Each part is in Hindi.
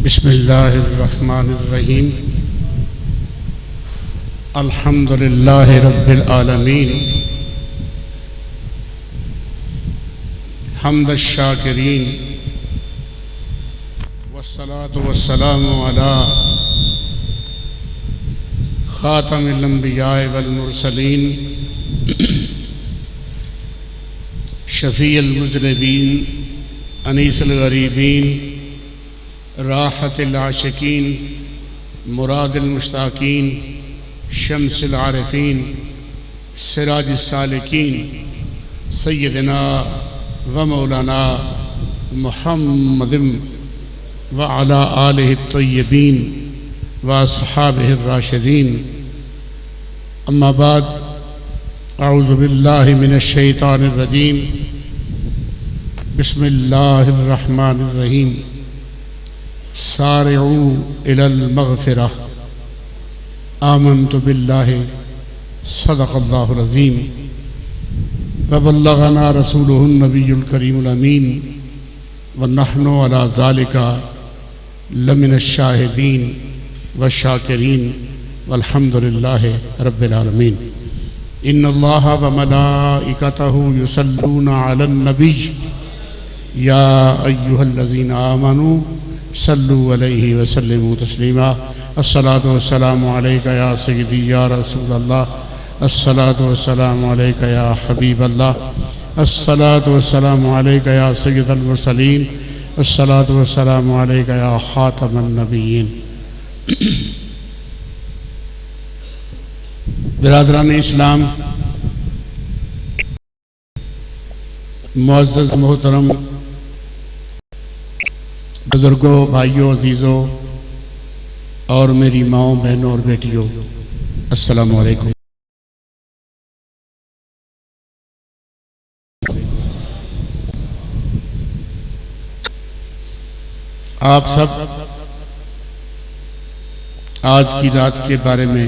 बिस्मिल्लाहिर्रहमानिर्रहीम। अल्हम्दुलिल्लाहि रब्बिल आलमीन। हम्दश शाकिरीन वस्सलातु वस्सलामु अला खातमिल अंबियाए वल मुरसलीन शफ़ीउल मुज़निबीन अनीसुल गरीबीन राहतुल आशिकीन मुरादुल मुश्ताकीन शम्सुल आरिफीन सिराजुस सालिकीन सय्यदना व मौलाना मुहम्मदिन व अला आलिहि तय्यबीन व अस्हाबिहि राशिदीन। अम्मा बाद, अऊज़ु बिल्लाहि मिनश शैतानिर रजीम। बिस्मिल्लाहिर रहमानिर रहीम। सारिऊ इलल मग़फ़िरह आमन्तु बिल्लाहि सदक़ल्लाहुल अज़ीम व बल्लग़ना रसूलुहुन नबियुल करीमुल अमीन व नहनु अला ज़ालिका लमिनश शाहिदीन व शाकिरीन वल्हम्दुलिल्लाहि रब्बिल आलमीन। इन्नल्लाह व मलाइकतहु युसल्लूना अलन नबी या अय्युहल्लज़ीना आमनू सल्लु अलैहि व सल्लिमू तस्लीमा। अस्सलातु वस्सलामु अलैका या सय्यदी या रसूलल्लाह। अस्सलातु वस्सलामु अलैका या हबीबल्लाह। अस्सलातु वस्सलामु अलैका या सय्यदल मुरसलीन। अस्सलातु वस्सलामु अलैका या खातमन नबिय्यीन। बिरादरान इस्लाम, मुअज़्ज़ज़ मोहतरम बुजुर्गों, भाइयों, अजीज़ों और मेरी माओं, बहनों और बेटियों, अस्सलामु अलैकुम। आप सब आज की रात के बारे में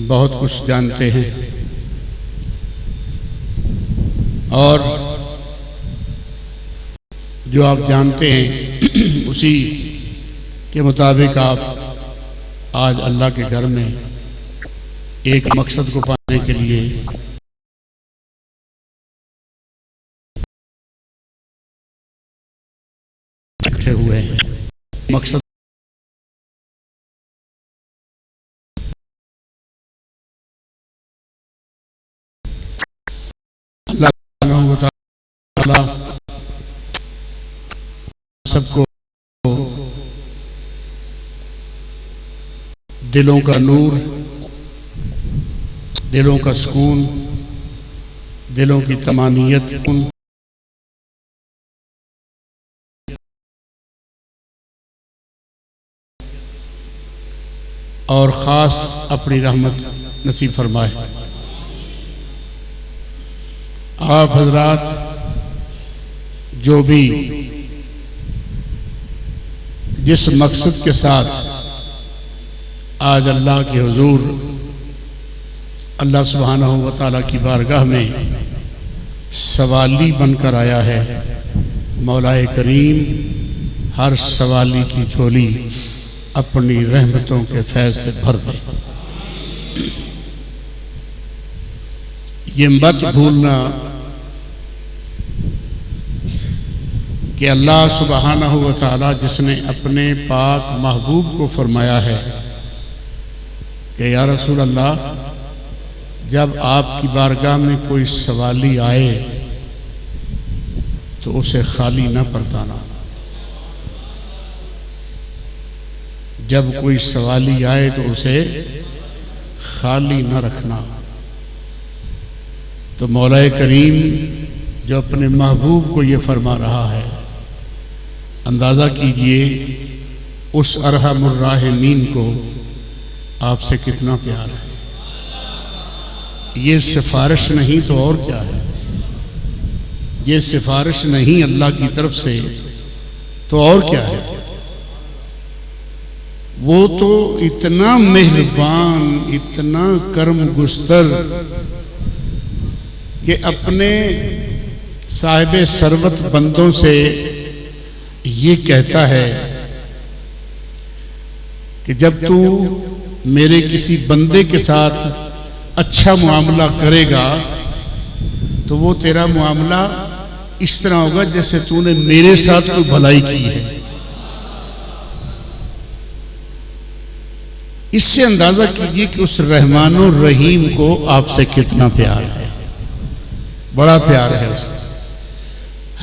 बहुत कुछ जानते हैं और जो आप जानते हैं उसी के मुताबिक आप आज अल्लाह के घर में एक मकसद को पाने के लिए इकट्ठे हुए हैं। मकसद अल्लाह ताला सबको दिलों का नूर, दिलों का सुकून, दिलों की तमानियत और ख़ास अपनी रहमत नसीब फरमाए। आप हजरात जो भी जिस मकसद के साथ आज अल्लाह के हुजूर अल्लाह सुब्हानहू व तआला की बारगाह में सवाली बनकर आया है, मौलाए करीम हर सवाली की झोली अपनी रहमतों के फैज़ से भर दे। ये मत भूलना कि अल्लाह सुब्हानहू व तआला जिसने अपने पाक महबूब को फरमाया है कि या रसूल अल्लाह, जब आपकी बारगाह में कोई सवाली आए तो उसे खाली न परताना। जब कोई सवाली आए तो उसे खाली न रखना। तो मौलाए करीम जो अपने महबूब को ये फरमा रहा है, अंदाज़ा कीजिए उस अरहमुर राहिमीन को आपसे कितना प्यार है। ये सिफारिश नहीं तो और क्या है? ये सिफारिश नहीं अल्लाह की तरफ से तो और क्या है? वो तो इतना मेहरबान, इतना करम गुस्तर कि अपने साहिब सरवत बंदों से ये कहता है कि जब तू मेरे किसी बंदे के साथ अच्छा मुआमला करेगा तो वो तेरा मुआमला इस तरह होगा जैसे तूने मेरे साथ कोई भलाई की है। इससे अंदाजा कीजिए कि उस रहमान और रहीम को आपसे कितना प्यार है, बड़ा प्यार है उसका।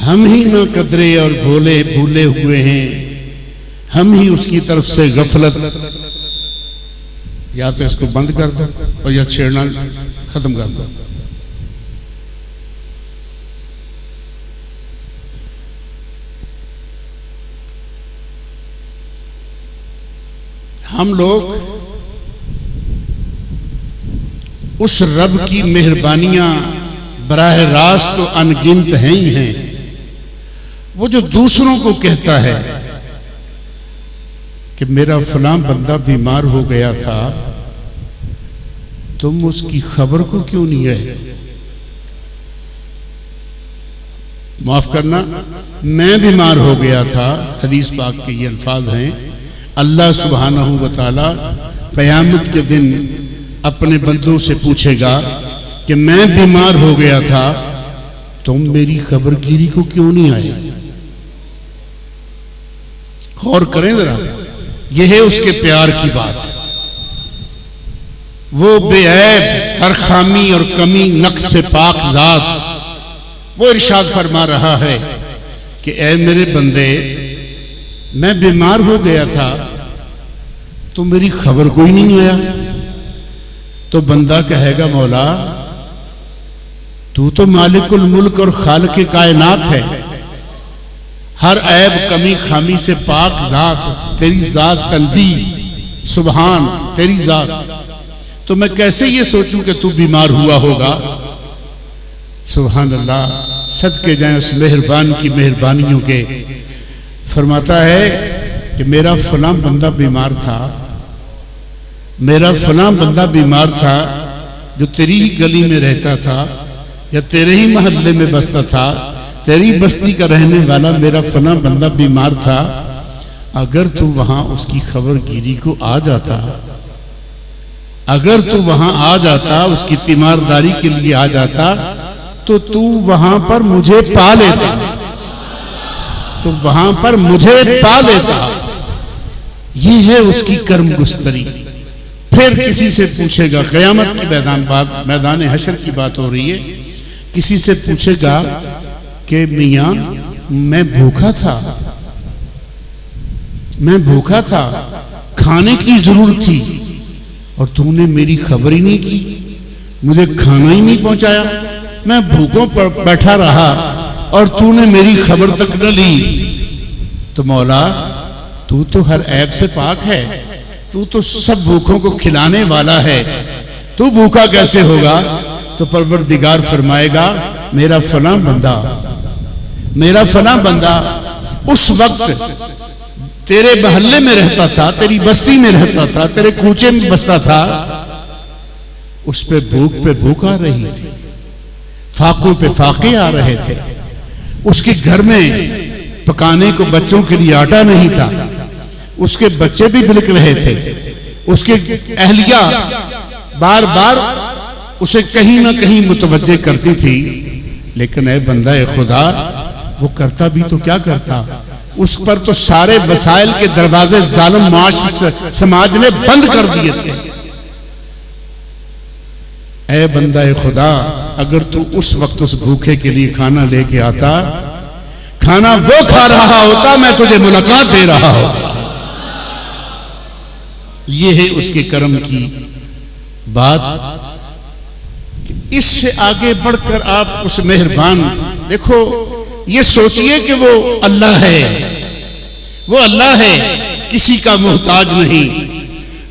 हम ही ना कदरे और भूले हुए हैं, हम ही उसकी तरफ से गफलत। या तो इसको बंद कर दो और या छेड़ना खत्म कर दो। हम लोग उस रब की मेहरबानियां बराह रास्त तो अनगिनत हैं ही हैं। वो जो दूसरों को कहता है कि मेरा फलां बंदा बीमार हो गया था, तुम उसकी खबर को क्यों नहीं गए? माफ करना, मैं बीमार हो गया था। हदीस पाक के ये अल्फाज हैं। अल्लाह सुब्हानहू व तआला क़यामत के दिन अपने बंदों से पूछेगा कि मैं बीमार हो गया था, तुम मेरी खबरगिरी को क्यों नहीं आए? गौर करें जरा, यह है उसके प्यार की बात। वो बेऐब, हर खामी और कमी नक्स से पाक जात, वो इरशाद फरमा रहा है कि ऐ मेरे बंदे, मैं बीमार हो गया था तो मेरी खबर कोई नहीं आया। तो बंदा कहेगा मौला, तू तो मालिकुल मुल्क और खालिक कायनात है, हर ऐब कमी खामी से पाक जात, तेरी जात तंजीह सुबहान, तेरी जात। तो मैं कैसे ये सोचूं कि तू बीमार हुआ होगा? सुबहान अल्लाह, सदके जाएं उस मेहरबान की मेहरबानियों के। फरमाता है कि मेरा फलां बंदा बीमार था, मेरा फलां बंदा बीमार था जो तेरी ही गली में रहता था या तेरे ही मोहल्ले में बसता था, तेरी बस्ती का रहने वाला मेरा फलां बंदा बीमार था। अगर तू वहां उसकी खबरगिरी को आ जाता, अगर तू वहां आ जाता, उसकी तीमारदारी के लिए आ जाता, तो तू वहां पर मुझे पा लेता, तो वहां पर मुझे पा लेता। ये है उसकी कर्म गुस्तरी। फिर किसी से पूछेगा, क़यामत की मैदान हशर की बात हो रही है, किसी से पूछेगा कि मियां मैं भूखा था, मैं भूखा था, खाने की जरूरत थी और तूने मेरी खबर ही नहीं की, मुझे खाना ही नहीं पहुंचाया, मैं भूखों पर बैठा रहा और तूने मेरी खबर तक न ली। तो मौला, तू तो हर ऐब से पाक है, तू तो सब भूखों को खिलाने वाला है, तू भूखा कैसे होगा? तो परवरदिगार फरमाएगा, मेरा फलां बंदा, मेरा फलां बंदा उस वक्त तेरे मोहल्ले में रहता था, तेरी बस्ती में रहता था, तेरे कूचे में बसता था, उस पे भूख आ रही थी, फाकों पे फाके आ रहे थे, उसके घर में पकाने को बच्चों के लिए आटा नहीं था, उसके बच्चे भी बिलक रहे थे, उसके अहलिया बार बार उसे कहीं ना कहीं मुतवज्जे करती थी। लेकिन ऐ बंदा ए खुदा, वो करता भी तो क्या करता, उस पर तो सारे वसाइल के दरवाजे जालिम माश समाज ने बंद कर दिए थे। ऐ बंदा ए खुदा, अगर तू उस वक्त उस भूखे के लिए खाना लेके आता, खाना वो खा रहा होता, मैं तुझे मुलाकात दे रहा होता। ये है उसके कर्म की बात। इससे आगे बढ़कर आप उस मेहरबान, देखो ये सोचिए कि वो अल्लाह है, वो अल्लाह है, किसी का मोहताज नहीं,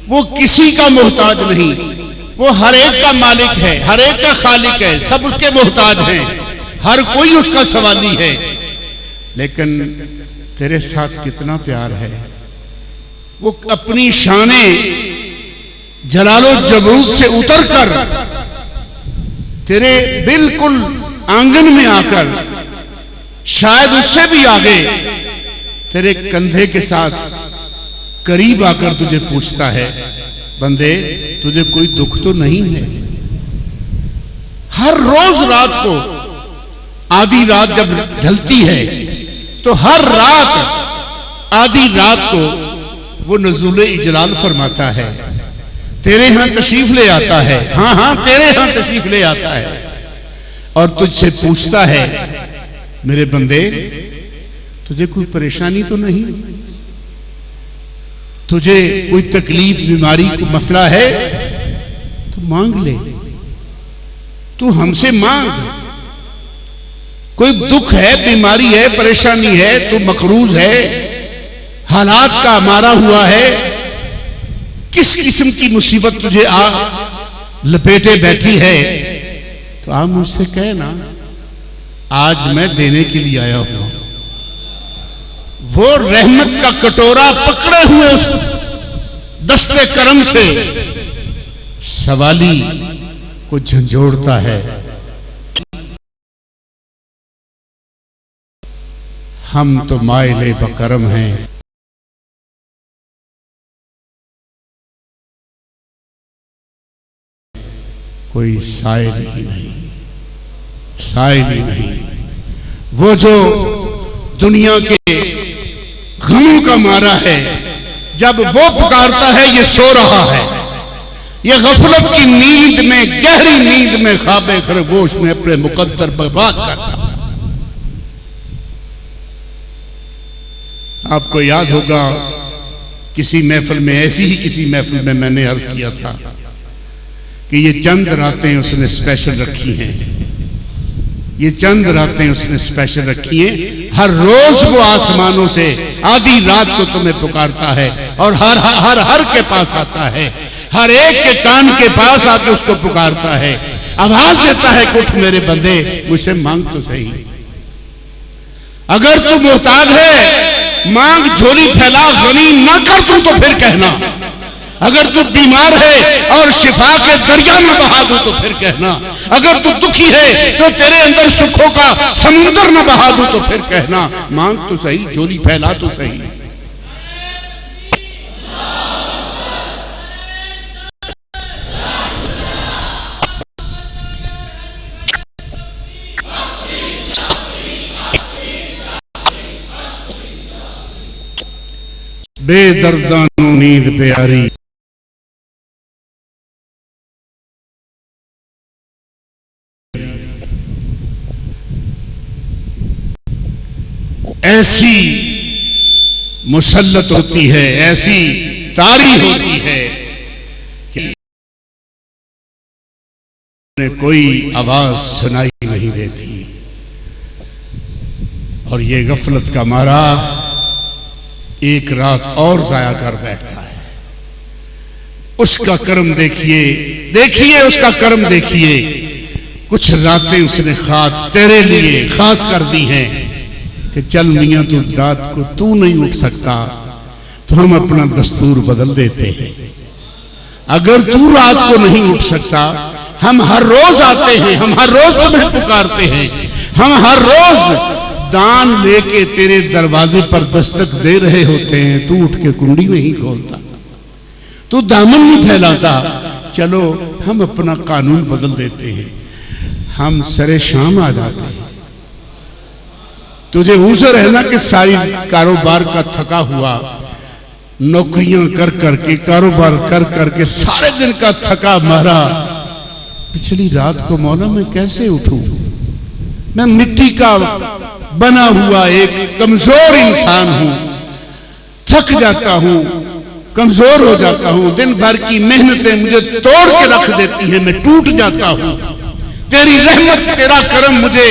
वो किसी का मोहताज नहीं, वो हर एक का मालिक है, हर एक का खालिक है, सब उसके मोहताज हैं, हर कोई उसका सवाली है। लेकिन तेरे साथ कितना प्यार है, वो अपनी शाने जलालो जबरूत से उतरकर तेरे बिल्कुल आंगन में आकर, शायद उससे भी आगे तेरे कंधे के साथ करीब आकर तुझे पूछता है, बंदे तुझे कोई दुख तो नहीं है? हर रोज रात को आधी रात जब ढलती है तो हर रात आधी रात को वो नज़ुल इजलाल फरमाता है, तेरे यहां तशरीफ ले आता है। हाँ हाँ, तेरे यहां तशरीफ ले आता है और तुझसे पूछता है, मेरे बंदे तुझे कोई परेशानी तो नहीं? तुझे कोई तकलीफ, बीमारी, कोई मसला है तो मांग ले, तू हमसे मांग। कोई दुख है, बीमारी है, परेशानी है, तू मकरूज है, हालात का मारा हुआ है, किस किस्म की मुसीबत तुझे लपेटे बैठी है, तो आप मुझसे कहे ना, आज मैं देने के लिए आया हूं। वो रहमत का कटोरा पकड़े हुए उस दस्ते करम से सवाली को झंझोड़ता है। हम तो माइले बकरम हैं, कोई साइल ही नहीं, साइल ही नहीं। वो जो दुनिया के गमों का मारा है, जब वो पुकारता है ये सो रहा है, ये गफलत की नींद में, गहरी नींद में, ख्वाबे खरगोश में अपने मुकद्दर बर्बाद करता है। आपको याद होगा किसी महफिल में, ऐसी ही किसी महफिल में मैंने अर्ज किया था कि ये चंद रातें उसने स्पेशल रखी हैं, ये चंद रातें उसने स्पेशल रखी हैं। हर रोज वो आसमानों से आधी रात को तुम्हें पुकारता है और हर हर हर के पास आता है, हर एक के कान के पास आके उसको पुकारता है, आवाज देता है, उठ मेरे बंदे, मुझसे मांग तो सही। अगर तू मोहताज है, मांग, झोली फैला, गनी ना कर तू तो फिर कहना। अगर तू बीमार है और शिफा के दरिया में बहा दूं तो फिर कहना। अगर तू दुखी है तो तेरे अंदर सुखों का समुंदर में बहा दूं तो फिर कहना। मांग तो सही, झोली फैला तो सही। बेदर्दानों नींद प्यारी, ऐसी मुसल्लत होती है, ऐसी तारी होती है कि कोई आवाज सुनाई नहीं देती। और ये गफलत का मारा एक रात और जाया कर बैठता है। उसका कर्म देखिए, देखिए उसका कर्म देखिए। कुछ रातें उसने खास तेरे लिए खास कर दी हैं कि चल मियां, तू रात को तू नहीं उठ सकता तो हम अपना दस्तूर बदल देते हैं। अगर तू रात को नहीं उठ सकता, हम हर रोज आते हैं, हम हर रोज तुम्हें पुकारते हैं, हम हर रोज दान लेके तेरे दरवाजे पर दस्तक दे रहे होते हैं, तू उठ के कुंडी नहीं खोलता, तू दामन नहीं फैलाता। चलो हम अपना कानून बदल देते हैं, हम सरे शाम आ जाते हैं। तुझे उसे रहना कि सारी कारोबार का थका हुआ, नौकरियां कर करके, कारोबार कर करके सारे दिन का थका मारा, पिछली रात को मौला मैं कैसे उठूं? मैं मिट्टी का बना हुआ एक कमजोर इंसान हूं, थक जाता हूं, कमजोर हो जाता हूं, दिन भर की मेहनतें मुझे तोड़ के रख देती हैं, मैं टूट जाता हूं। तेरी रहमत, तेरा करम मुझे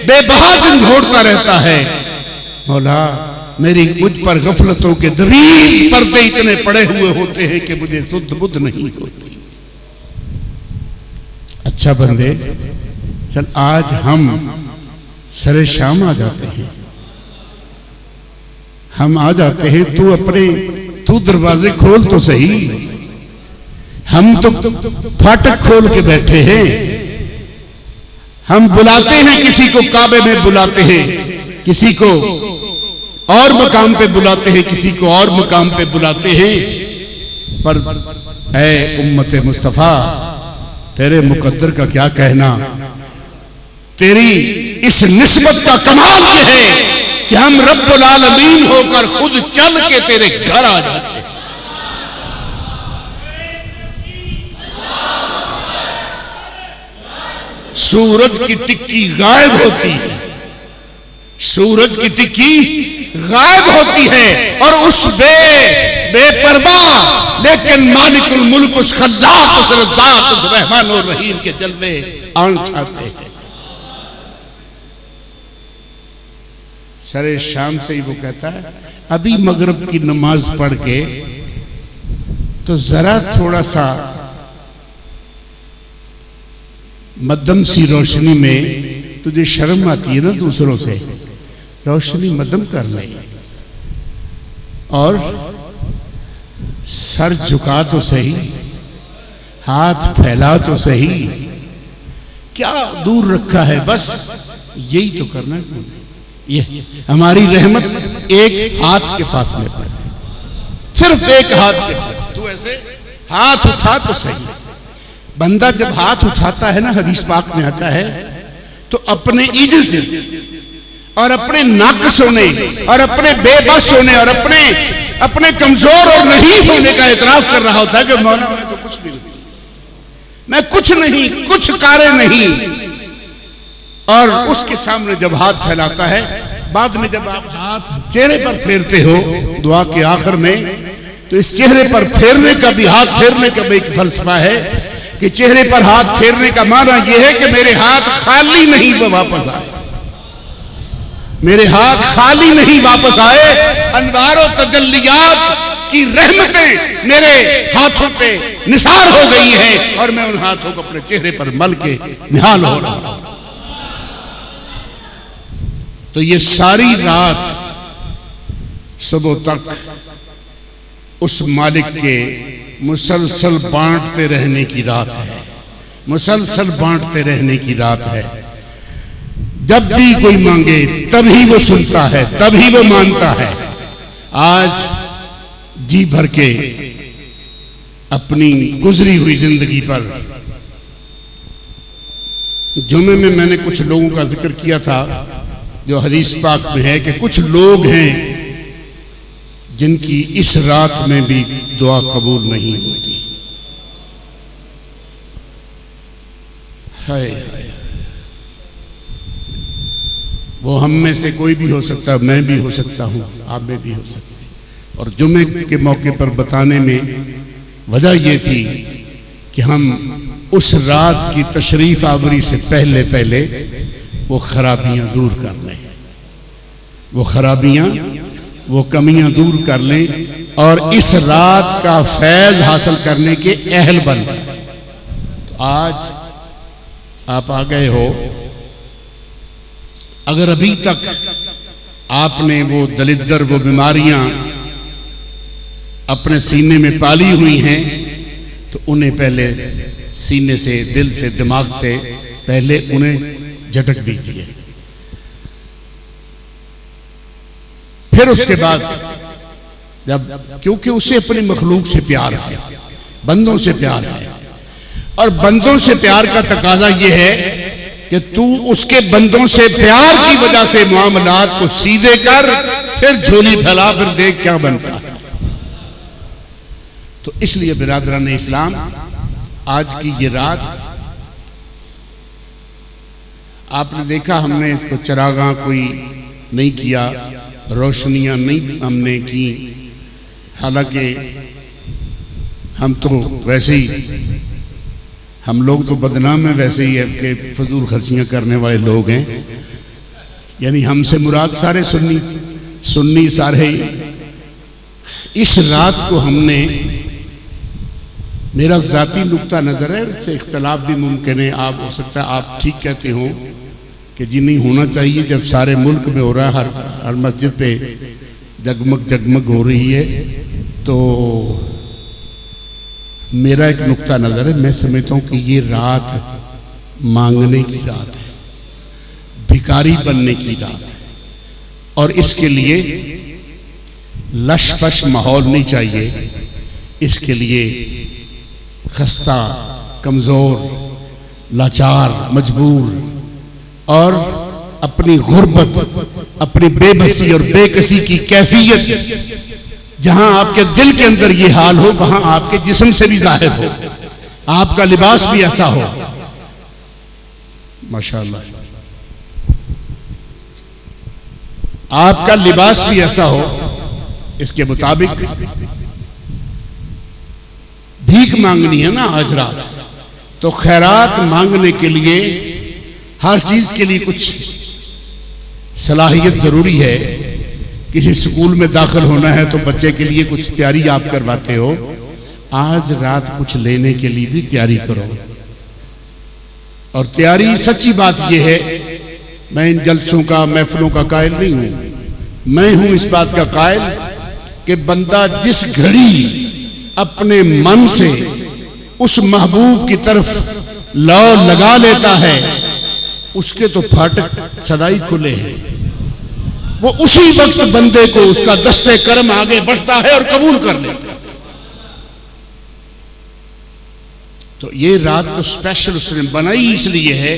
बेबहा दिन घोड़ता रहता है। मौला मुझ पर गफलतों के दबीज पर्दे इतने पड़े हुए होते हैं कि मुझे शुद्ध बुद्ध नहीं होती। अच्छा बंदे, चल आज हम सरे शाम आ जाते हैं, हम आ जाते हैं, तू दरवाजे खोल तो सही। हम तो फाटक खोल के बैठे हैं, हम बुलाते हैं, किसी को काबे में बुलाते हैं, किसी को और मकाम पे बुलाते हैं, किसी को और मकाम पे बुलाते हैं, पर ऐ उम्मत मुस्तफा तेरे मुकद्दर का क्या कहना। तेरी इस निस्बत का कमाल ये है कि हम रब्बुल आलमीन होकर खुद चल के तेरे घर आ जाते हैं। सूरज की टिक्की गायब होती है, सूरज की टिक्की गायब होती है, और उस बेपरवाह लेकिन मालिकुल मुल्क, उस खल्लाक, उस रज़्ज़ाक़, उस रहमान और रहीम के जलवे आन छाते हैं। सरे शाम से ही वो कहता है अभी मगरिब की नमाज पढ़ के तो जरा थोड़ा सा मध्यम सी रोशनी में तुझे शर्म आती है ना दूसरों से, रोशनी मध्यम कर ले और सर झुका तो सही, हाथ फैला तो सही, क्या दूर रखा है, बस यही तो करना है। ये हमारी रहमत एक हाथ के फासले पर, सिर्फ एक हाथ के फासले। तू ऐसे हाथ उठा तो सही। बंदा जब हाथ उठाता है ना, हदीस पाक में आता है, तो अपने इज्ज से और अपने नाक़िस होने और अपने बेबस होने और अपने कमजोर और नहीं होने का इतराफ कर रहा होता है कि मौला मैं तो कुछ भी नहीं, मैं कुछ नहीं, कुछ कार्य नहीं। और उसके सामने जब हाथ फैलाता है, बाद में जब आप हाथ चेहरे पर फेरते हो दुआ के आखिर में, तो इस चेहरे पर फेरने का भी, हाथ फेरने का भी एक फलसफा है कि चेहरे पर हाथ फेरने का माना यह है कि मेरे हाथ खाली नहीं वो वापस आए, मेरे हाथ खाली नहीं वापस आए, अनवार और तजल्लियात की रहमतें मेरे हाथों पे निसार हो गई हैं और मैं उन हाथों को अपने चेहरे पर मल के निहाल हो रहा हूं। तो ये सारी रात सुबह तक उस मालिक के मुसलसल बांटते रहने की रात है, मुसलसल बांटते रहने की रात है। जब भी कोई मांगे तभी वो सुनता है, तभी वो मानता है। आज जी भर के अपनी गुजरी हुई जिंदगी पर जुमे में मैंने कुछ लोगों का जिक्र किया था जो हदीस पाक में है कि कुछ लोग हैं जिनकी इस रात में भी दुआ कबूल नहीं होती। हाय हाय, वो हम में से कोई भी हो सकता है, मैं भी हो सकता हूं, आप में भी हो सकते हैं। और जुमे के मौके पर बताने में वजह यह थी कि हम उस रात की तशरीफ आवरी से पहले पहले वो खराबियां दूर कर लें, वो खराबियां, वो कमियां दूर कर लें और इस रात का फैज़ हासिल करने के अहल बन जाए। तो आज आप आ गए हो, अगर अभी तक आपने वो दलिद्दर, वो बीमारियां अपने सीने में पाली हुई हैं, तो उन्हें पहले सीने से, दिल से, दिमाग से पहले उन्हें झटक दीजिए। फिर उसके बाद जब, क्योंकि उसे अपनी मखलूक से प्यार है, बंदों से प्यार है, और बंदों से प्यार का तकाजा यह है कि तू उसके बंदों से प्यार की वजह से मामलात को सीधे कर, फिर झोली फैला, फिर देख क्या बनता है। तो इसलिए बिरादरान इस्लाम, आज की ये रात आपने देखा, हमने इसको चरागाह कोई नहीं किया, रोशनियां नहीं हमने की, हालांकि हम तो वैसे ही, हम लोग तो बदनाम है वैसे ही है कि फजूल खर्चियां करने वाले लोग हैं। यानी हमसे मुराद सारे सुन्नी सारे ही। इस रात को हमने, मेरा जाती नुक्ता नजर है, इससे इख्तलाफ भी मुमकिन है, आप हो सकता है आप ठीक कहते हो कि जी नहीं होना चाहिए, जब सारे मुल्क में हो रहा है, हर मस्जिद पे जगमग जगमग हो रही है, तो मेरा एक नुक्ता नजर है, मैं समझता हूं कि ये रात मांगने की रात है, भिखारी बनने की रात है, और इसके लिए लशपश माहौल नहीं चाहिए। इसके लिए खस्ता, कमजोर, लाचार, मजबूर और अपनी गुर्बत, अपनी बेबसी और बेकसी की कैफियत जहां आपके दिल के अंदर ये हाल हो, वहां आपके जिस्म से भी जाहिर हो, आपका लिबास भी ऐसा हो। माशाअल्लाह, आपका लिबास भी ऐसा हो इसके मुताबिक। भीख मांगनी है ना आज रात, तो खैरात मांगने के लिए हर चीज के लिए कुछ सलाहियत जरूरी है। किसी स्कूल में दाखिल होना है तो बच्चे के लिए कुछ तैयारी आप करवाते हो, आज रात कुछ लेने के लिए भी तैयारी करो। और तैयारी, सच्ची बात यह है, मैं इन जलसों का, महफिलों का कायल नहीं हूं। मैं हूं इस बात का कायल कि बंदा जिस घड़ी अपने मन से उस महबूब की तरफ लौ लगा लेता है, उसके तो फाटक सदाई खुले हैं। वो उसी वक्त बंदे को उसका दस्ते कर्म आगे बढ़ता है और कबूल कर लेता है। तो ये रात तो स्पेशल उसने बनाई इसलिए है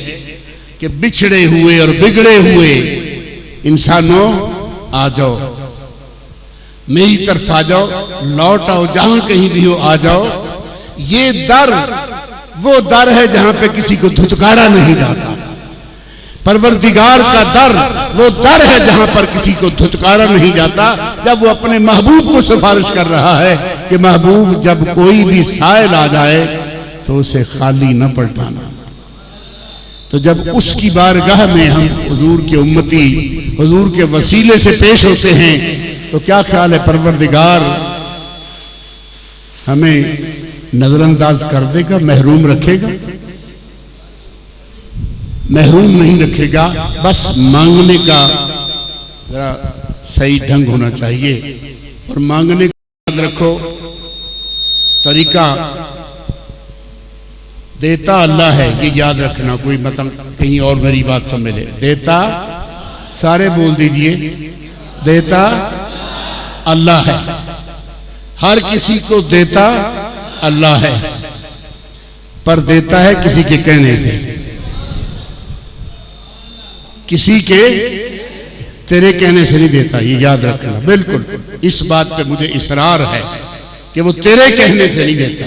कि बिछड़े हुए और बिगड़े हुए इंसानों आ जाओ, मेरी तरफ आ जाओ, लौट आओ, जहां कहीं भी हो आ जाओ। ये दर वो दर है जहां पे किसी को धुतकारा नहीं जाता। परवरदिगार का दर वो दर है जहां पर किसी को धुतकारा नहीं जाता। जब वो अपने महबूब को सिफारिश कर रहा है कि महबूब जब कोई भी साइल आ जाए तो उसे खाली न पलटाना। तो जब उसकी बारगाह में हम हुजूर के उम्मती, हुजूर के वसीले से पेश होते हैं, तो क्या ख्याल है परवरदिगार हमें नजरअंदाज कर देगा, महरूम रखेगा? महरूम नहीं रखेगा। बस मांगने का जरा सही ढंग होना चाहिए। और मांगने का याद रखो तरीका, देता अल्लाह है, ये याद रखना। कोई मतलब कहीं और मेरी बात समझ ले। देता, सारे बोल दीजिए, देता अल्लाह है। हर किसी को देता अल्लाह है, पर देता है किसी के कहने से। किसी के तेरे कहने से नहीं देता, ये याद रखना। बिल्कुल इस बात पे मुझे इसरार है कि वो तेरे कहने से नहीं देता।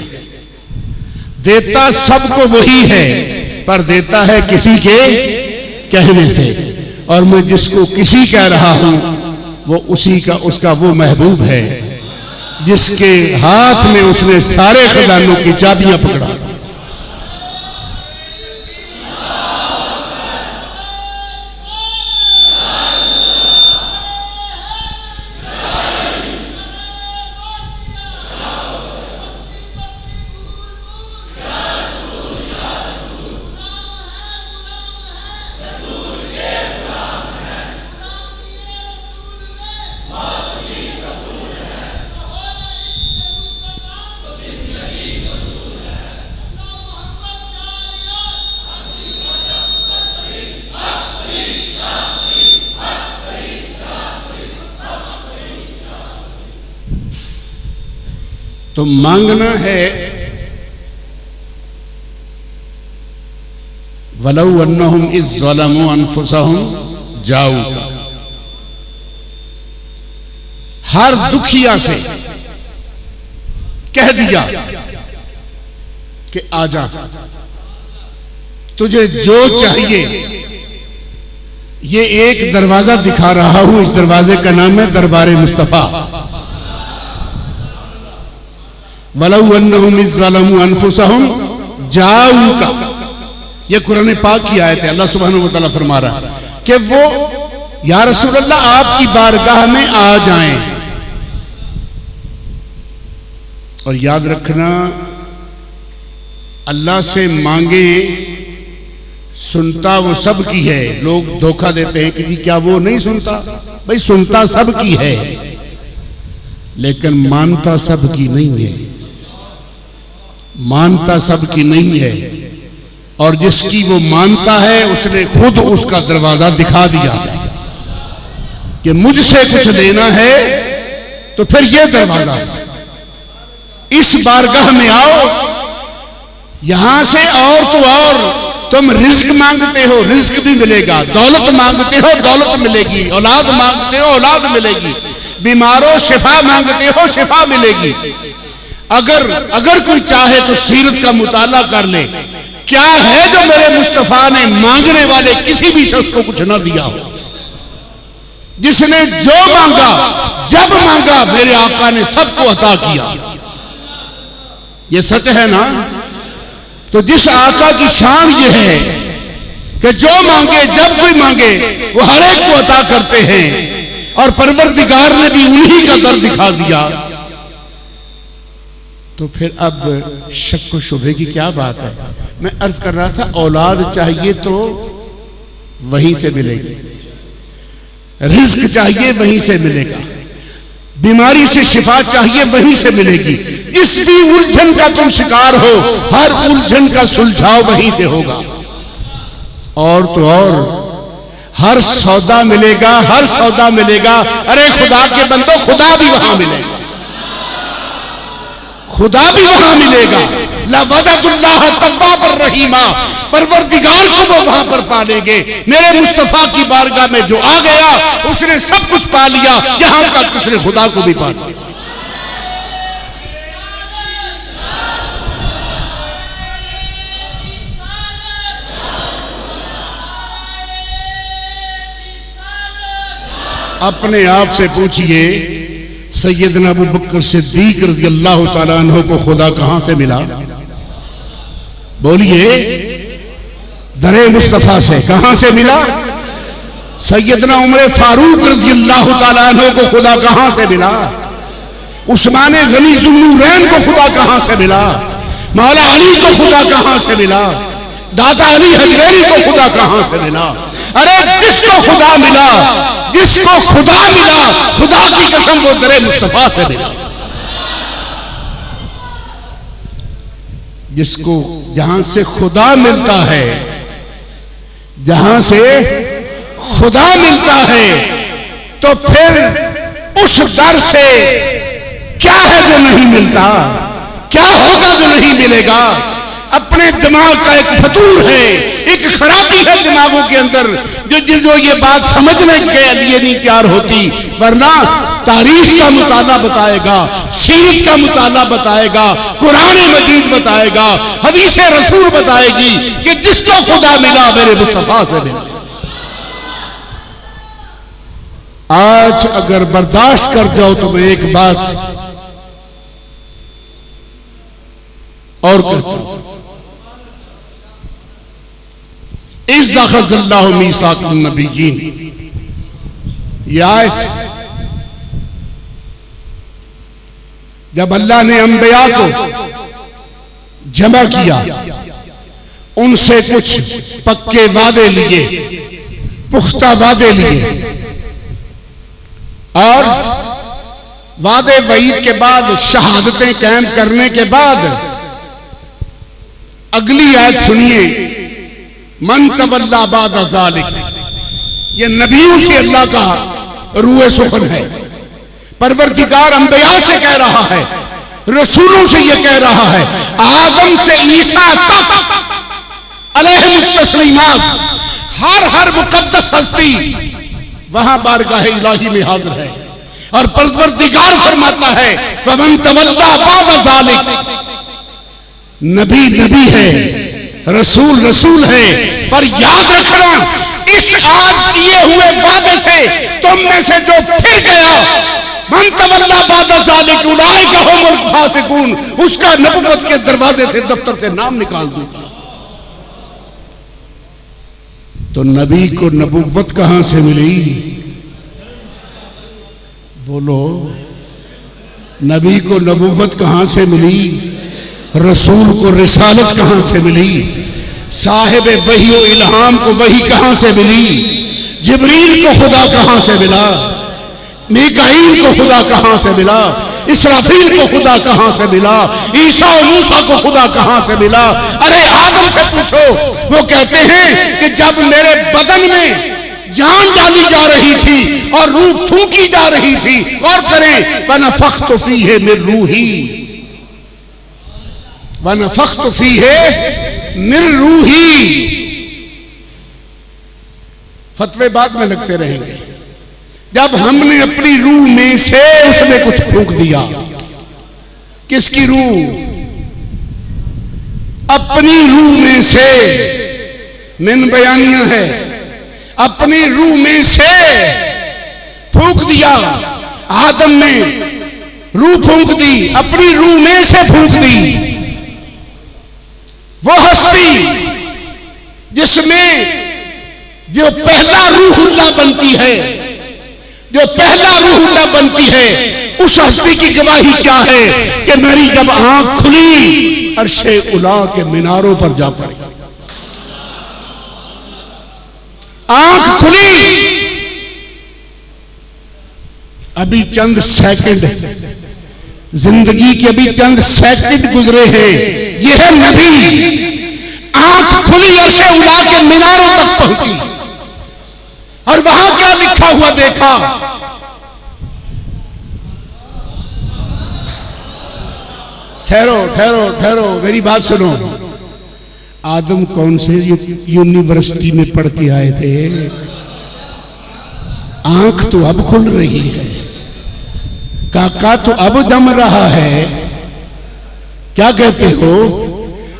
देता सबको वही है, पर देता है किसी के कहने से। और मैं जिसको किसी कह रहा हूं वो उसी का, उसका वो महबूब है जिसके हाथ में उसने सारे खजानों की चाबियां पकड़ा। तो मांगना है वलौ अन्नहुम इज़ ज़लमू अनफुसहुम जाऊ। हर दुखिया से कह दिया कि आजा, तुझे जो चाहिए। ये एक दरवाजा दिखा रहा हूं, इस दरवाजे का नाम है दरबारे मुस्तफा। वलौ अन्नहुम इज़ ज़लमू अनफुसहुम जाऊका, ये कुरान पाक की आयत है। अल्लाह सुब्हानहू व तआला फरमा रहा है कि वो या रसूल अल्लाह आपकी बारगाह में आ जाएं। और याद रखना, अल्लाह से मांगे, सुनता वो सब की है। लोग धोखा देते हैं कि जी क्या वो नहीं सुनता? भाई सुनता सब की है, लेकिन मानता सब की नहीं है। मानता सब की नहीं है। और जिसकी वो मानता है उसने खुद उसका दरवाजा दिखा दिया कि मुझसे कुछ लेना है तो फिर ये दरवाजा, इस बारगाह में आओ, यहां से और तो और तुम रिज्क मांगते हो, रिज्क भी मिलेगा, दौलत मांगते हो, दौलत मिलेगी, औलाद मांगते हो, औलाद मिलेगी, बीमारों शिफा मांगते हो, शिफा मिलेगी। अगर कोई चाहे तो सीरत का मुताला कर ले, क्या है जो मेरे मुस्तफा ने मांगने वाले किसी भी शख्स को कुछ ना दिया हो। जिसने जो मांगा जब मांगा मेरे आका ने सबको अता किया। ये सच है ना। तो जिस आका की शान ये है कि जो मांगे जब कोई मांगे वो हर एक को अता करते हैं, और परवरदिगार ने भी उन्हीं का दर दिखा दिया। तो फिर अब शक व शुबे की क्या बात है। मैं अर्ज कर रहा था, औलाद चाहिए तो वहीं से मिलेगी, रिज्क चाहिए वहीं से मिलेगा, बीमारी से शिफा चाहिए वहीं से मिलेगी। जिस भी उलझन का तुम शिकार हो, हर उलझन का सुलझाव वहीं से होगा। और तो और हर सौदा मिलेगा, हर सौदा मिलेगा। अरे खुदा के बंदो, खुदा भी वहां मिलेगा, खुदा भी वहां मिलेगा। लवदतुल्लाह तव्वाबर रहीमा, परवरदिगार को वो वहां पर पालेंगे। मेरे मुस्तफा की बारगाह में जो आ गया उसने सब कुछ पा लिया, यहां तक उसने खुदा को भी पा लिया। अपने आप से पूछिए, सैयदना अबू बकर सिद्दीक रज़ी अल्लाह तआला अन्हु को खुदा कहां से मिला? बोलिए, दरे मुस्तफा से। कहां से मिला? सैयदना उमर फारूक रज़ी अल्लाह तआला अन्हु को खुदा कहां से मिला? उस्मान गनी ज़ुन्नूरैन को खुदा कहां से मिला? मौला अली को खुदा कहां से मिला? दादा अली हजवेरी को खुदा कहां से मिला? अरे जिसको खुदा मिला, जिसको खुदा मिला, खुदा की कसम वो दरे मुस्तफा से मिला। जिसको जहां से खुदा मिलता है, जहां से खुदा मिलता है, तो फिर उस दर से क्या है जो नहीं मिलता? क्या होगा जो नहीं मिलेगा? अपने दिमाग का एक फतूर है, एक खराबी है दिमागों के अंदर, जो ये बात समझने के लिए नहीं तैयार होती। वरना तारीख का मुताला बताएगा, सीरत का मुताला बताएगा, कुरान मजीद बताएगा, हदीस रसूल बताएगी कि जिसको खुदा मिला मेरे मुस्तफा से मिला। आज अगर बर्दाश्त कर जाओ तो मैं एक बात और कहता हूं, इज़्ज़ा ख़ज़ल्लाहु मीसाक़न नबिय्यीन, ये आयत जब अल्लाह ने अंबिया को जमा किया, उनसे कुछ पक्के वादे लिए, पुख्ता वादे लिए, और वादे वईद के बाद शहादतें कायम करने के बाद अगली आयत सुनिए, मन तवल्ला बाद ज़ालिक। ये नबियों से अल्लाह का रूए सुखन है। परवरदिगार अंबिया से कह रहा है, रसूलों से ये कह रहा है, आदम से ईसा तक अलैहिम तस्लीमात, हर मुकद्दस हस्ती वहां बारगाह इलाही में हाजिर है। और परवरदिगार फरमाता है, वमन तवल्ला बाद ज़ालिक, नबी नबी है, रसूल रसूल है, पर याद रखना इस आज किए हुए वादे से तुम में से जो फिर गया, मन तवल्ला बाद ज़ालिक उलाइका हुमुल फासिकून, उसका नबुव्वत के दरवाजे से, दफ्तर से नाम निकाल दूंगा। तो नबी को नबुव्वत कहां से मिली? बोलो, नबी को नबुव्वत कहां से मिली? रसूल को रिसालत कहां से मिली? साहिब वही व इल्हाम को वही कहां से मिली? जिब्रील को खुदा कहां से मिला? मीकाईल को खुदा कहां से मिला? इसराफील को खुदा कहां से मिला? ईसा और मूसा को खुदा कहां से मिला? अरे आदम से पूछो, वो कहते हैं कि जब मेरे बदन में जान डाली जा रही थी और रूह फूंकी जा रही थी। और करें, वनफ़ख़्तु फ़ीहि मिन रूही, वनफ़ख़्तु फ़ीहि मिन रूही। फतवे बाद में लगते रहेंगे। जब हमने अपनी रूह में से उसमें कुछ फूंक दिया। किसकी रूह? अपनी रूह में से। मिन बयानिया है, अपनी रूह में से फूंक दिया। आदम ने रूह फूंक दी, अपनी रूह में से फूंक दी। वो हस्ती जिसमें जो पहला रूहुल्लाह बनती है, जो पहला रूहुल्लाह बनती है, उस हस्ती की गवाही क्या है कि मेरी जब आंख खुली अर्शे उला के मीनारों पर जा पड़ी। आंख खुली, अभी चंद सेकंड, जिंदगी के अभी चंद सेकंड गुजरे हैं। यह है नबी। आंख खुली, अर्शे उला के मीनारों तक पहुंची और वहां क्या लिखा हुआ देखा। ठहरो ठहरो ठहरो, मेरी बात सुनो। आदम कौन से यूनिवर्सिटी में पढ़ के आए थे? आंख तो अब खुल रही है, काका तो अब जम रहा है। क्या कहते हो?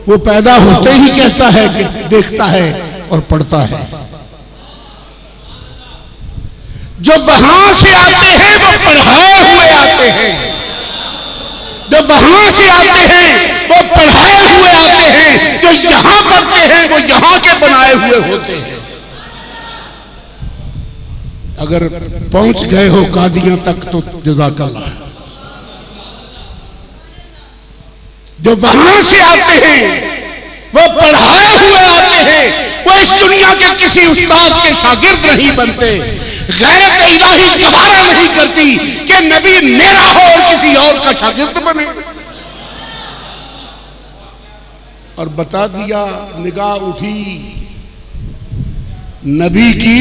वो पैदा होते ही कहता है कि देखता है और पढ़ता है। जो वहां से आते हैं वो पढ़ाए हुए आते हैं, जो वहां से आते हैं वो पढ़ाए हुए आते हैं, जो यहां पढ़ते हैं वो यहां के बनाए हुए होते हैं। अगर पहुंच गए हो कादियां तक तो जज़ाकल्लाह। जो वहां से आते हैं वो पढ़ाए हुए आते हैं, वो इस दुनिया के किसी उस्ताद के शागिर्द नहीं बनते। गैरत इलाही गवारा नहीं करती कि नबी मेरा हो और किसी और का शागिर्द बने। और बता दिया, निगाह उठी नबी की।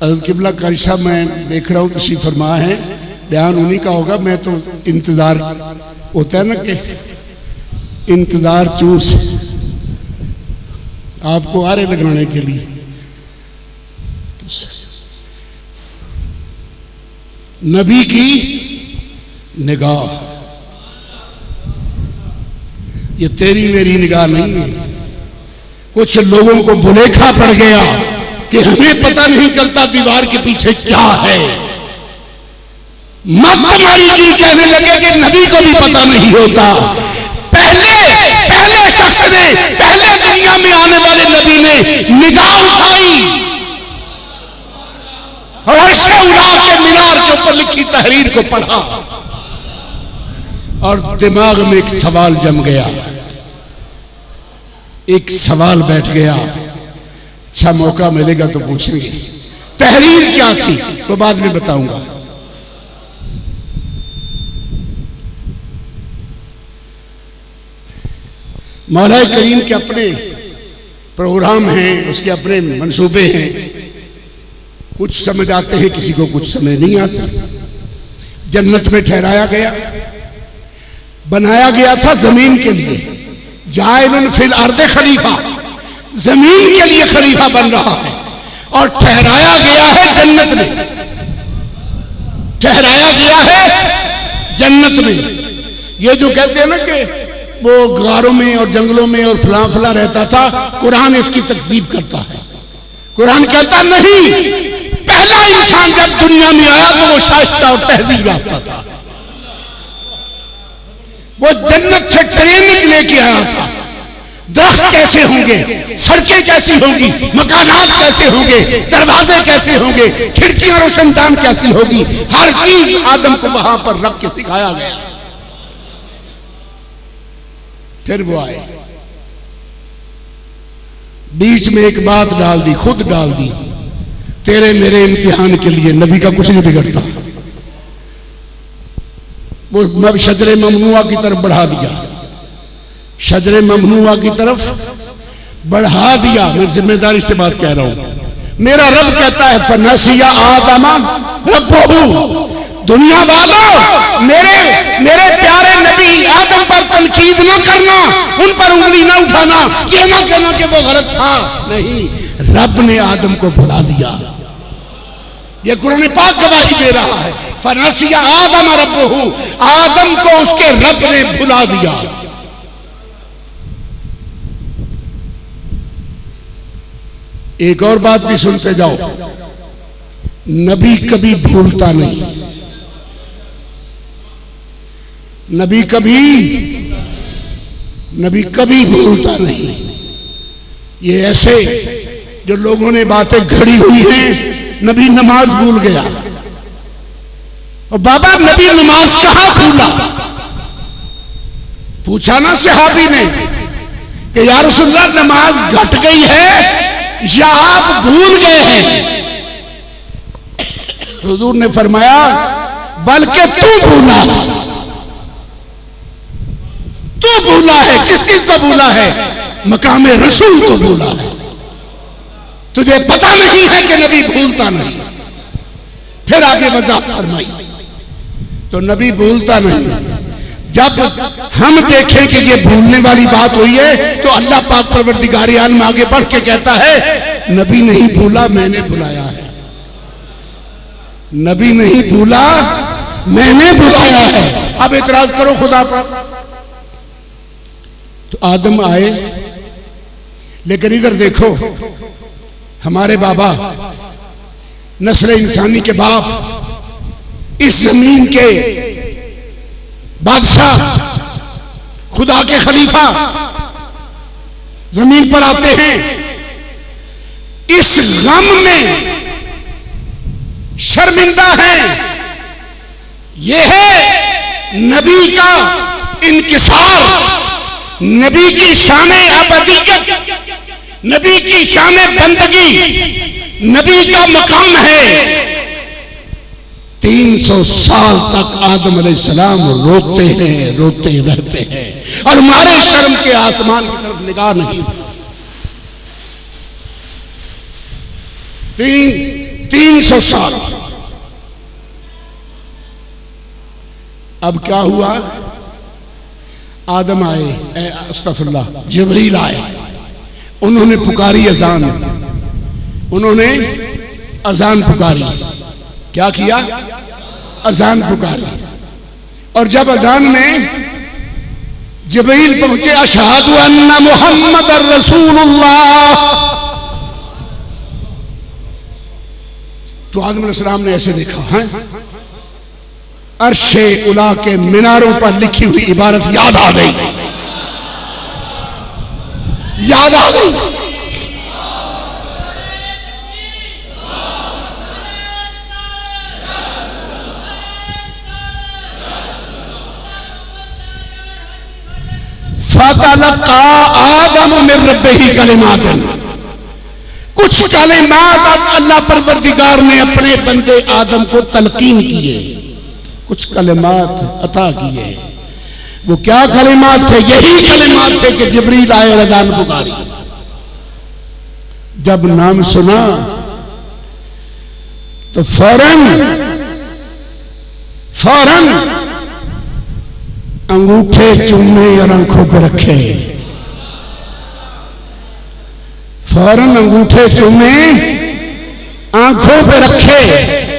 हज़रत किबला कारी साहब मैं देख रहा हूं तशरीफ फरमा है, बयान उन्हीं का होगा। मैं तो इंतजार होता है ना कि इंतजार चूस आपको आरे लगाने के लिए। नबी की निगाह, ये तेरी मेरी निगाह नहीं है। कुछ लोगों को भुलेखा पड़ गया कि हमें पता नहीं चलता दीवार के पीछे क्या है। मत मारी जी कहने लगे कि नबी को भी पता नहीं होता। पहले शख्स ने, पहले दुनिया में आने वाले नबी ने निगाह उठाई और अर्शे उला के मीनार के ऊपर लिखी तहरीर को पढ़ा और दिमाग में एक सवाल जम गया, एक सवाल बैठ गया। अच्छा मौका मिलेगा तो पूछेंगे। तहरीर क्या थी तो बाद में बताऊंगा। मौला करीम के अपने प्रोग्राम हैं, उसके अपने मंसूबे हैं। कुछ समझ आते हैं, किसी को कुछ समझ नहीं आता। जन्नत में ठहराया गया, बनाया गया था जमीन के लिए। जाइलुन फिल अर्दे खलीफा, जमीन के लिए खलीफा बन रहा है। और ठहराया गया है जन्नत में, ठहराया गया है जन्नत में। ये जो कहते हैं ना कि वो गारों में और जंगलों में और फला फला रहता था, कुरान इसकी तकजीब करता है। कुरान कहता नहीं, पहला इंसान जब दुनिया में आया तो वो शाइस्ता और तहजीब याफ्ता था। वो जन्नत से ट्रेनिंग लेके आया था। दरख्त कैसे होंगे, सड़कें कैसी होंगी, मकानात कैसे होंगे, दरवाजे कैसे होंगे, खिड़कियां रोशनदान कैसी होगी, हर चीज आदम को वहां पर रख के सिखाया गया। फिर वो आए, बीच में एक बात डाल दी, खुद डाल दी, तेरे मेरे इम्तिहान के लिए। नबी का कुछ नहीं बिगड़ता। वो शजरे ममनुआ की तरफ बढ़ा दिया, शजरे ममनुआ की तरफ बढ़ा दिया। मैं जिम्मेदारी से बात कह रहा हूं। मेरा रब कहता है फनसिया आदमा रब्बहू, दुनिया वालों मेरे प्यारे नबी आदम पर तनकीद न करना, उन पर उंगली न उठाना, ये ना कहना कि वो गलत था। नहीं, रब ने आदम को भुला दिया। ये कुरान पाक गवाही दे रहा है। फनसिया आदम रब्बहू, आदम को उसके रब ने भुला दिया। एक और बात भी सुनते जाओ, नबी कभी भूलता नहीं। नबी कभी भूलता नहीं। ये ऐसे जो लोगों ने बातें घड़ी हुई हैं, नबी नमाज भूल गया। और बाबा नबी नमाज कहां भूला? पूछा ना सहाबी ने कि या रसूलल्लाह नमाज घट गई है या आप भूल गए हैं? हुजूर ने फरमाया बल्कि तू भूला है। किस चीज को भूला है? मकामे रसूल को भूला है। तुझे पता नहीं है कि नबी भूलता नहीं। फिर आगे वजाहत फरमाई, तो नबी भूलता नहीं। जब हम देखें कि ये भूलने वाली बात हुई है, तो अल्लाह पाक परवरदिगार आलम आगे बढ़ के कहता है नबी नहीं भूला, मैंने बुलाया है। नबी नहीं भूला, मैंने बुलाया है। अब इतराज करो खुदा पर। तो आदम आए, लेकिन इधर देखो, हमारे बाबा नस्ल इंसानी के बाप, इस जमीन के बादशाह, खुदा के खलीफा जमीन पर आते हैं। इस गम में शर्मिंदा हैं। यह है नबी का इनकिसार, नबी की शान अबदियत, नबी की शान बंदगी, नबी का मकाम है। 300 साल तक आदम अलैहिस्सलाम रोते रहते हैं और हमारे शर्म के आसमान की तरफ निगाह नहीं। 300 साल। अब क्या हुआ? आदम आए, अस्तगफिरुल्लाह, जिब्रील आए, उन्होंने पुकारी अजान, उन्होंने अजान पुकारी। क्या किया? अजान पुकारी। और जब अजान में जिब्रील पहुंचे, अशहदु अन्ना मुहम्मदर रसूलुल्लाह, तो आदम अलैहिस्सलाम ने ऐसे देखा है, अर्शे उला के मीनारों पर लिखी हुई इबारत याद आ गई। फतलका आदम मिन रब्बिही कलिमातन, कुछ कलिमात अल्लाह परवरदिगार ने अपने बंदे आदम को तलकीन किए, कुछ कलिमात अता किए। वो क्या कलिमात थे? यही कलिमात थे कि जिब्रील आए, अज़ान पुकारी। जब नाम सुना तो फौरन अंगूठे चूमे और आंखों पर रखे। फौरन अंगूठे चूमे, आंखों पे रखे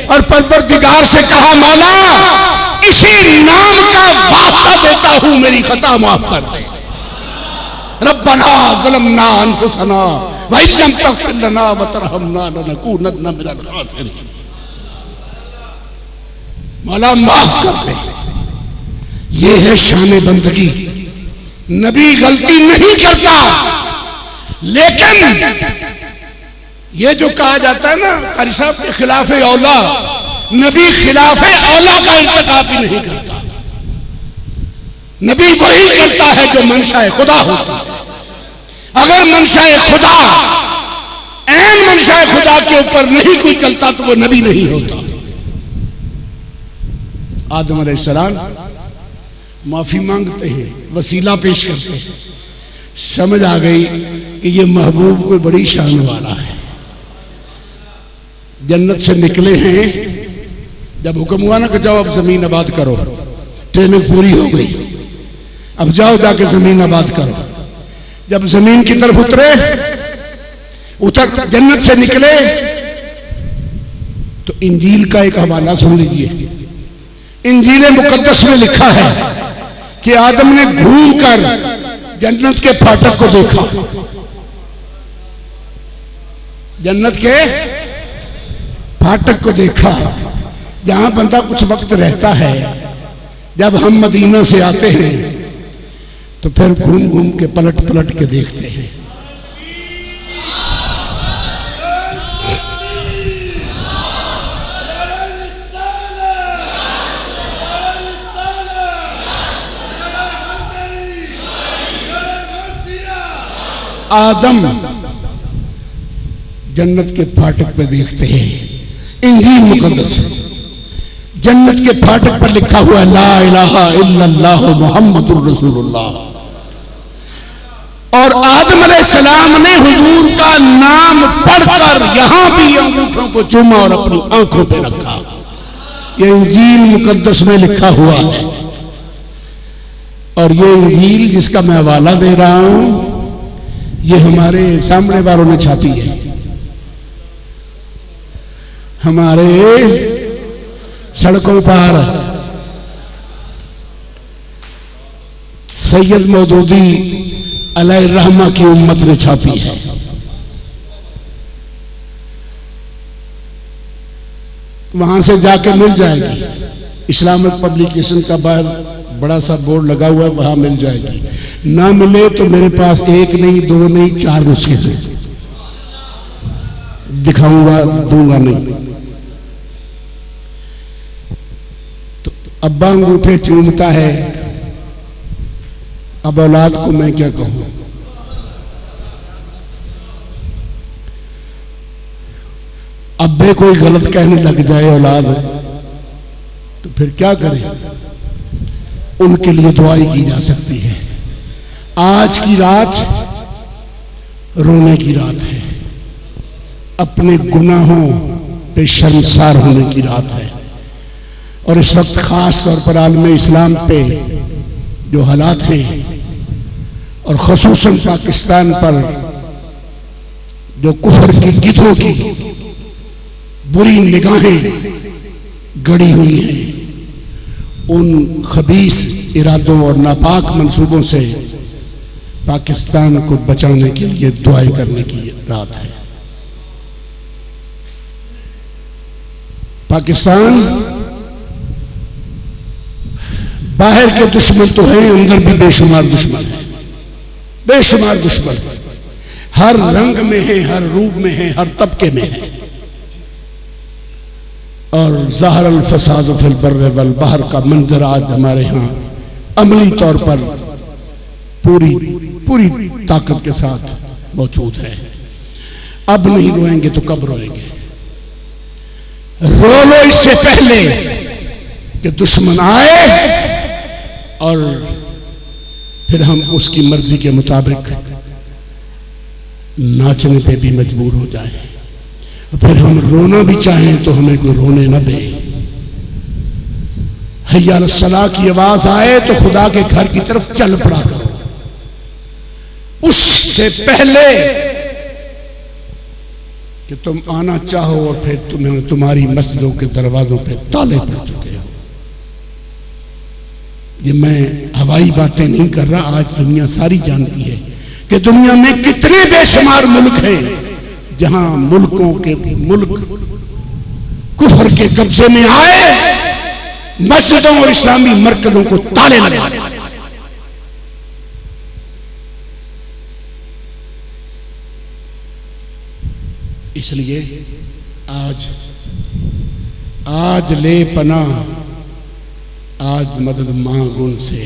और परवरदिगार से कहा, मौला इसी नाम का वास्ता देता हूं, मेरी खता माफ कर दे। रब्बना ज़लमना अनफुसना व इन लम तग़फिर लना व तरहमना लनकूनन्ना मिनल खासिरीन। मौला माफ कर दे। ये है शान बंदगी। नबी गलती नहीं करता, लेकिन ये जो कहा जाता है ना कारी साहब के खिलाफ औला, नबी खिलाफ औला का इर्तिकाब भी नहीं करता। नबी वही करता है जो मंशाए खुदा होता है। अगर मंशाए खुदा, ऐन मंशाए खुदा के ऊपर नहीं कोई चलता तो वो नबी नहीं होता। आदम अलैहिस्सलाम माफी मांगते हैं, वसीला पेश करते हैं। समझ आ गई कि ये महबूब कोई बड़ी शान वाला है। जन्नत से निकले हैं, जब हुक्म हुआ ना कि जाओ अब जमीन आबाद करो, ट्रेनिंग पूरी हो गई, अब जाओ जाके जमीन आबाद करो। जब जमीन की तरफ उतर जन्नत से निकले तो इंजील का एक हवाला सुन लीजिए। इंजील मुकद्दस में लिखा है कि आदम ने घूमकर जन्नत के फाटक को देखा। जन्नत के फाटक को देखा, जहां बंदा कुछ वक्त रहता है। जब हम मदीना से आते हैं तो फिर घूम घूम के पलट पलट के देखते हैं। आदम जन्नत के फाटक पे देखते हैं। इंजील मुकद्दस जन्नत के फाटक पर लिखा हुआ है ला इलाहा इल्लल्लाह मुहम्मदुर रसूलुल्लाह। और आदम अलैहिस्सलाम ने हुजूर का नाम पढ़कर यहां भी अंगूठों को चूमा और अपनी आंखों पे रखा। यह इंजील मुकद्दस में लिखा हुआ है। और ये इंजील जिसका मैं हवाला दे रहा हूं, ये हमारे सामने वालों ने छापी है। हमारे सड़कों पर सैयद मौदूदी अलैहिर्रहमा की उम्मत ने छापी है। वहां से जाके मिल जाएगी। इस्लामिक पब्लिकेशन का बाहर बड़ा सा बोर्ड लगा हुआ है, वहां मिल जाएगी। ना मिले तो मेरे पास एक नहीं, दो नहीं, 4 नुस्खे हैं, दिखाऊंगा, दूंगा नहीं। तो अब्बा अंगूठे चूमता है, अब औलाद को मैं क्या कहूं। अब्बे कोई गलत कहने लग जाए औलाद तो फिर क्या करें। उनके लिए दुआई की जा सकती है। आज की रात रोने की रात है, अपने गुनाहों पे शर्मसार होने की रात है। और इस वक्त खास तौर पर आलम इस्लाम पे जो हालात हैं और खसूसन पाकिस्तान पर जो कुफर की गिद्धों की बुरी निगाहें गड़ी हुई हैं, उन खबीस इरादों और नापाक मंसूबों से पाकिस्तान को बचाने के लिए दुआएं करने की रात है। पाकिस्तान बाहर के दुश्मन तो हैं, अंदर भी बेशुमार दुश्मन है, बेशुमार दुश्मन हर रंग में है, हर रूप में है, हर तबके में है। और ज़हर अल फसाद फिल बर्र वल बहर का मंजर आज हमारे यहाँ अमली तौर पर पूरी पूरी ताकत के साथ मौजूद है। अब नहीं रोएंगे तो कब रोएंगे। रो लो इससे पहले कि दुश्मन आए और फिर हम उसकी मर्जी के मुताबिक नाचने पे भी मजबूर हो जाएं। फिर हम रोना भी चाहें तो हमें कोई रोने न दे। हय्या अल सलाह की आवाज आए तो खुदा के घर की तरफ चल पड़ा करो। उससे पहले कि तुम आना चाहो और फिर तुम्हारी मस्जिदों के दरवाजों पे ताले पड़ चुके हो। ये मैं हवाई बातें नहीं कर रहा, आज दुनिया सारी जानती है कि दुनिया में कितने बेशुमार मुल्क हैं जहां मुल्क कुफर के कब्जे में आए, मस्जिदों और इस्लामी मरकजों को ताले लगा। इसलिए आज ले पना, आज मदद मांग उनसे,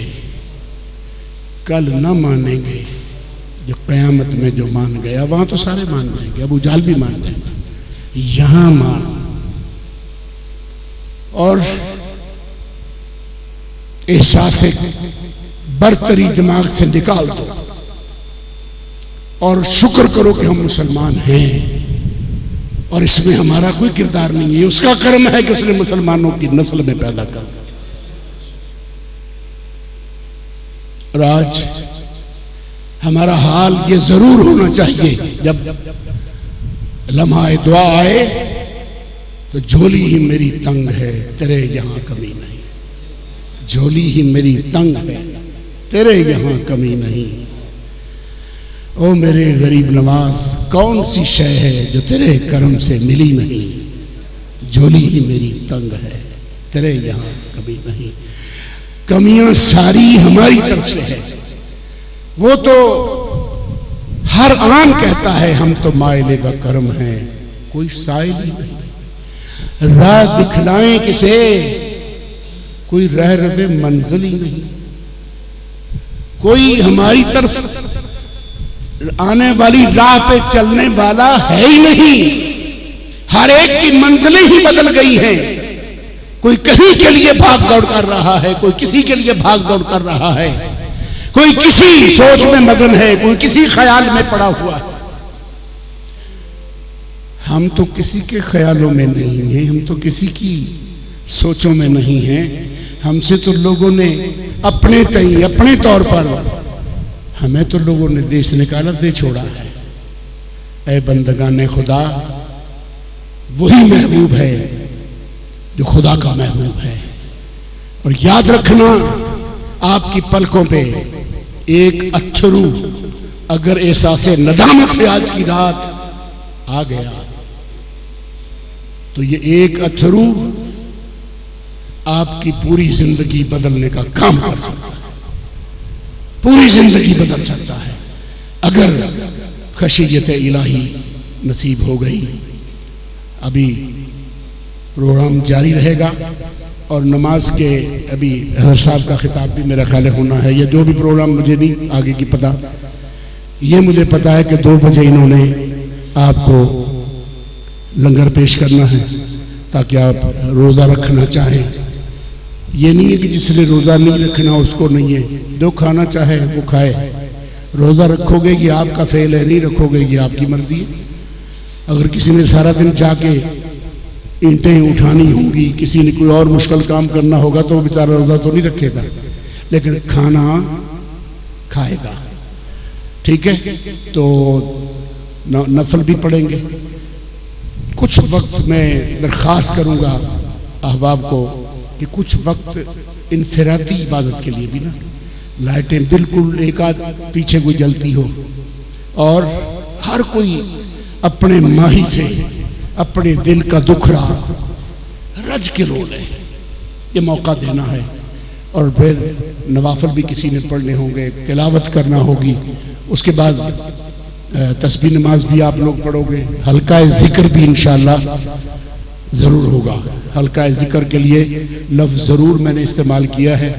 कल न मानेंगे जो कयामत में जो मान गया। वहां तो सारे मान जाएंगे, अबू जाल भी मान जाएगा, यहां मान। और एहसास बरतरी दिमाग से निकाल दो। और शुक्र करो कि हम मुसलमान हैं और इसमें हमारा कोई किरदार नहीं है। उसका कर्म है कि उसने मुसलमानों की नस्ल में पैदा कर। और आज हमारा हाल ये जरूर होना चाहिए, जब लम्हा दुआ आए तो झोली ही मेरी तंग है, तेरे यहां कमी नहीं। झोली ही मेरी तंग है, तेरे यहां कमी नहीं। ओ मेरे गरीब नवाज, कौन सी शय है जो तेरे कर्म से मिली नहीं। झोली ही मेरी तंग है, तेरे यहां कमी नहीं। कमियां सारी हमारी तरफ से है। वो तो हर आम कहता है हम तो माइले का कर्म है, कोई साइल ही नहीं। राह दिखलाएं किसे, कोई रह रवे मंजिल ही नहीं। कोई हमारी तरफ आने वाली राह पे चलने वाला है ही नहीं। हर एक की मंजिलें ही बदल गई हैं। कोई कहीं के लिए भाग दौड़ कर रहा है, कोई किसी के लिए भाग दौड़ कर रहा है, कोई किसी सोच में मगन है, कोई किसी ख्याल में पड़ा हुआ है। हम तो किसी के ख्यालों में नहीं हैं, हम तो किसी की सोचों में नहीं हैं। हमसे तो लोगों ने अपने तय अपने तौर पर, हमें तो लोगों ने देश निकाला, दे छोड़ा है। ऐ बंदगाने खुदा, वही महबूब है जो खुदा का महबूब है। और याद रखना, आपकी पलकों पे एक अथरू अगर एहसासे नदामत से आज की रात आ गया तो ये एक अथरू आपकी पूरी जिंदगी बदलने का काम कर सकता है। पूरी जिंदगी बदल सकता है अगर खशियत इलाही नसीब हो गई। अभी प्रोग्राम जारी रहेगा और नमाज के अभी हज़रत साहब का खिताब भी मेरा ख्याल होना है, या जो भी प्रोग्राम, मुझे नहीं आगे की पता। ये मुझे पता है कि 2 बजे इन्होंने आपको लंगर पेश करना है ताकि आप रोज़ा रखना चाहें। ये नहीं है कि जिसने रोज़ा नहीं रखना उसको नहीं है, जो खाना चाहे वो खाए। रोज़ा रखोगे ये आपका फेल है, नहीं रखोगे ये आपकी मर्जी है। अगर किसी ने सारा दिन जाके ईंटें उठानी होंगी, किसी ने कोई और मुश्किल काम करना होगा तो वो बेचारा रोज़ा तो नहीं रखेगा, लेकिन खाना खाएगा। ठीक है, तो नफल भी पढ़ेंगे। कुछ वक्त मैं दरख्वास्त करूंगा अहबाब को कि कुछ वक्त इनफरादी इबादत के लिए भी ना, लाइटें बिल्कुल एक आध पीछे कोई जलती हो और हर कोई अपने माही से अपने दिल का दुखड़ा रज के रो ले, ये मौका देना है। और फिर नवाफल भी किसी ने पढ़ने होंगे, तिलावत करना होगी। उसके बाद तस्बीह नमाज भी आप लोग पढ़ोगे। हल्का जिक्र भी इंशाअल्लाह ज़रूर होगा। हल्का जिक्र के लिए लफ्ज़ ज़रूर मैंने इस्तेमाल किया है।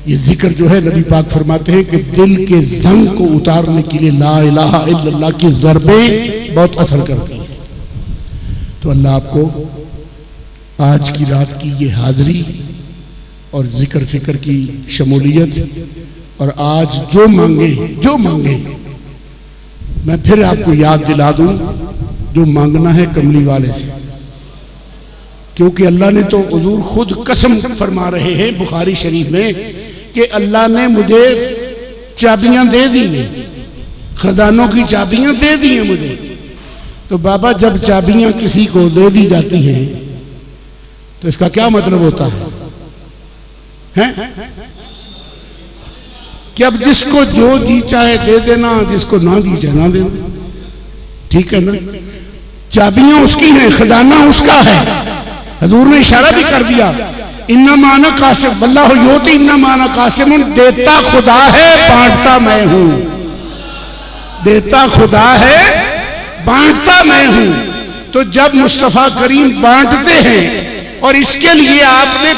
ये जिक्र जो है, नबी पाक फरमाते हैं कि दिल के जंग को उतारने के लिए ला इलाहा इल्लल्लाह की ज़रबें बहुत असर करती हैं। तो अल्लाह आपको आज की रात की ये हाज़री और जिक्र फिक्र की शमूलियत, और आज जो मांगे मैं फिर आपको याद दिला दूं, जो मांगना है कमली वाले से, क्योंकि अल्लाह ने तो हुजूर खुद कसम फरमा रहे हैं बुखारी शरीफ में कि अल्लाह ने मुझे चाबियां दे दी हैं, खजानों की चाबियां दे दी हैं मुझे। तो बाबा, जब चाबियां किसी को दे दी जाती हैं तो इसका क्या मतलब होता है? कि अब जिसको जो दी चाहे दे देना, जिसको ना दी चाहे ना देना। ठीक है ना? चाबियां उसकी हैं, खजाना उसका है। हुजूर ने इशारा भी कर दिया, इन्ना माना कासिम वल्लाहु योती इन्ना माना कासिम, देता खुदा है बांटता मैं हूं। देता खुदा है बांटता मैं हूं। तो जब मुस्तफा करीम बांटते हैं, और इसके लिए आपने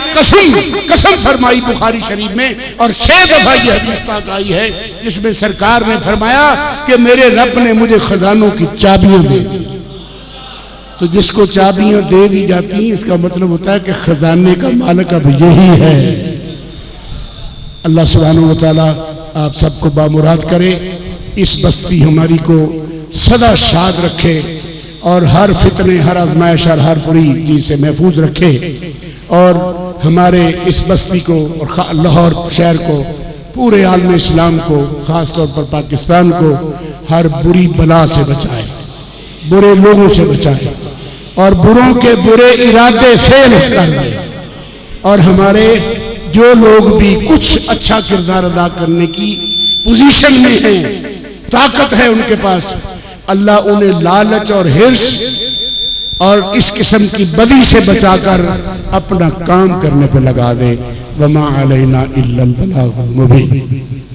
कसम फरमाई बुखारी शरीफ में, और 6 दफा ये हदीस पाक आई है जिसमें सरकार ने फरमाया कि मेरे रब ने मुझे खजानों की चाबियां दे दी। तो जिसको चाबियां दे दी जाती हैं, इसका मतलब होता है कि खजाने का मालिक अब यही है। अल्लाह सुब्हानहू व तआला आप सबको बामुराद करे। इस बस्ती हमारी को सदा शाद रखे और हर फितने, हर आजमाइश और हर बुरी चीज से महफूज रखे और हमारे इस बस्ती को और लाहौर शहर को, पूरे आलम इस्लाम को, ख़ास तौर पर पाकिस्तान को हर बुरी बला से बचाए, बुरे लोगों से बचाए और बुरों के बुरे इरादे फेल कर दे और हमारे जो लोग भी कुछ अच्छा किरदार अदा करने की पोजीशन में हैं, ताकत है उनके पास, अल्लाह उन्हें लालच और हिर्स और इस किस्म की बदी से बचाकर अपना काम करने पे लगा दे। वमा अलैना इल्लल बलागुल मुबीन।